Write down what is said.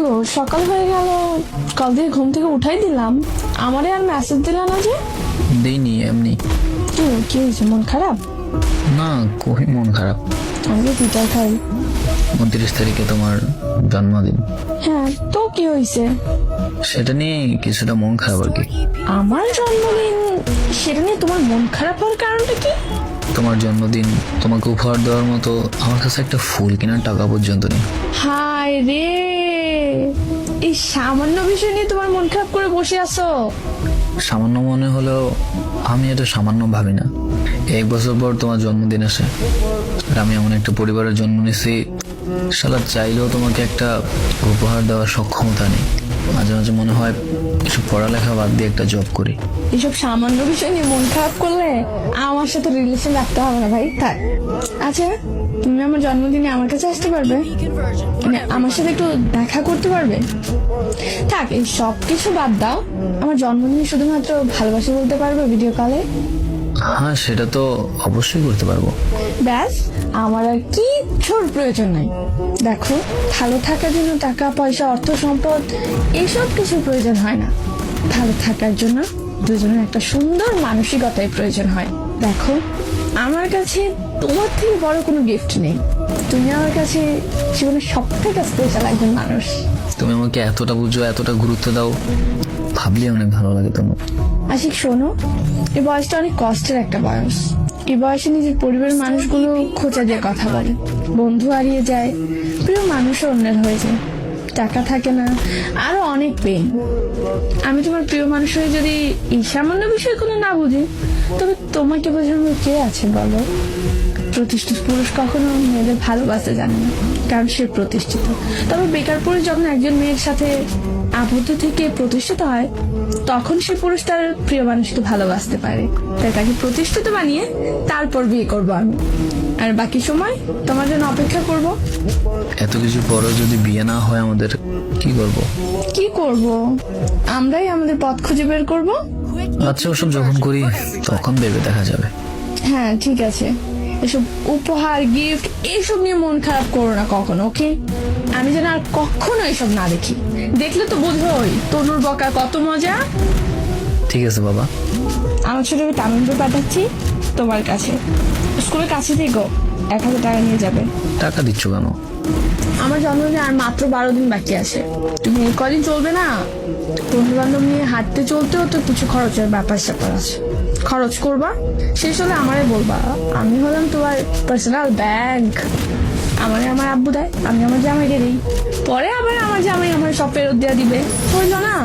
গো, সকাল হয়ে গেল, কাল থেকে ঘুম থেকে উঠাই দিলাম, আমারে আর মেসেজ দিলা না যে? দিইনি, এমনি। কি হয়েছে, মন খারাপ? না, কই মন খারাপ। আমি তো পিঠা খাই। 29 তারিখে তোমার জন্মদিন। হ্যাঁ, তো কি হয়েছে? সেটা নিয়ে কিছুটা মন খারাপ আর কি। আমার জন্মদিন, সেটা নিয়ে তোমার মন খারাপ হওয়ার কারণটা কি? তোমার জন্মদিন, তোমাকে উপহার দেওয়ার মতো আমার কাছে একটা ফুল কেনার টাকা পর্যন্ত নেই। হায় রে, এই সামান্য বিষয় নিয়ে তোমার মন খারাপ করে বসে আছো? সামান্য মনে হলেও আমি এটা সামান্য ভাবি না। 1 বছর পর তোমার জন্মদিন আসে, আর আমি এমন একটা পরিবারের জন্ম নিয়েছি, শালা চাইলেও তোমাকে একটা উপহার দেওয়ার সক্ষমতা নেই। মাঝে মাঝে মনে হয় এসব পড়ালেখা বাদ দিয়ে একটা জব করি। এসব সামান্য বিষয় নিয়ে মন খারাপ করলে আমার সাথে রিলেশন রাখতে হবে না ভাই, থাক। আচ্ছা, তুমি আমার জন্মদিনে আমার কাছে আসতে পারবে? মানে আমার সাথে একটু দেখা করতে পারবে? থাক, এই সব কিছু বাদ দাও, আমার জন্মদিনে শুধুমাত্র ভালোবাসা বলতে পারবে ভিডিও কলে? হ্যাঁ, সেটা তো অবশ্যই করতে পারবো। ব্যাস, আমার আর কিচ্ছুর প্রয়োজন নাই। দেখো, ভালো থাকার জন্য টাকা পয়সা অর্থ সম্পদ এইসব কিছু প্রয়োজন হয় না। ভালো থাকার জন্য দুজনের একটা সুন্দর মানসিকতাই প্রয়োজন হয়। দেখো, আমার কাছে তোমার থেকে বড় কোনো গিফট নেই। তুমি আমার কাছে জীবনের সব থেকে স্পেশাল একজন মানুষ। তুমি আমাকে এতটা বুঝো, এতটা গুরুত্ব দাও, ভাবলে অনেক ভালো লাগে তোমার। আশিক, শোনো, এই বয়সটা অনেক কষ্টের একটা বয়স। এই বয়সে নিজের পরিবারের মানুষগুলো খোঁচা দিয়ে কথা বলে, বন্ধু হারিয়ে যায়, প্রিয় মানুষও অন্যের হয়ে যায়, টাকা থাকে না, আরো অনেক পেন। আমি তোমার প্রিয় মানুষ হয়ে যদি এই সামান্য বিষয়গুলো না বুঝি, তবে তোমাকে বোঝানোর কে আছে বলো? প্রতিষ্ঠিত পুরুষ কখনো মেয়েদের ভালোবাসতে জানে না, কারণ সে প্রতিষ্ঠিত। তবে বেকার পুরুষ যখন একজন মেয়ের সাথে আবদ্ধ থেকে প্রতিষ্ঠিত হয়, তখন সে পুরুষ তার প্রিয় মানুষকে ভালোবাসতে পারে। তাই তাকে প্রতিষ্ঠিত বানিয়ে তারপর বিয়ে করবো আমি, আর বাকি সময় তোমার জন্য অপেক্ষা করব। এত কিছু পরেও যদি বিয়ে না হয় আমাদের, কি করব? কি করব? আমরাই আমাদের পথ খুঁজে বের করব। আচ্ছা, ওসব যখন করি তখন ভেবে দেখা যাবে। হ্যাঁ, ঠিক আছে। এসব উপহার গিফট এইসব নিয়ে মন খারাপ করো না কখনো, ওকে? আমি যেন আর কখনো এসব না দেখি। দেখলে তো বোঝোই তনুর বকা কত মজা। ঠিক আছে বাবা। আমার ছোট তামিমপুর পাঠাচ্ছি তোমার কাছে, স্কুলের কাছে থেকো, 1000 টাকা নিয়ে যাবে। টাকা দিচ্ছ কেন? আমার জন্মদিনে আর মাত্র 12 দিন বাকি আছে। তুমি এই কদিন চলবে না, বন্ধু বান্ধব নিয়ে হাঁটতে চলতেও তো কিছু খরচের ব্যাপার স্যাপার আছে। খরচ করবা, শেষ হলে আমারে বলবা। আমি হলাম তোমার পার্সোনাল ব্যাংক। আমারে আমার আব্বু দেয়, আমি আমার জামাইকে দিই, পরে আবার আমার জামাই আমার সব ফেরত দিয়ে দিবে, হইলো না?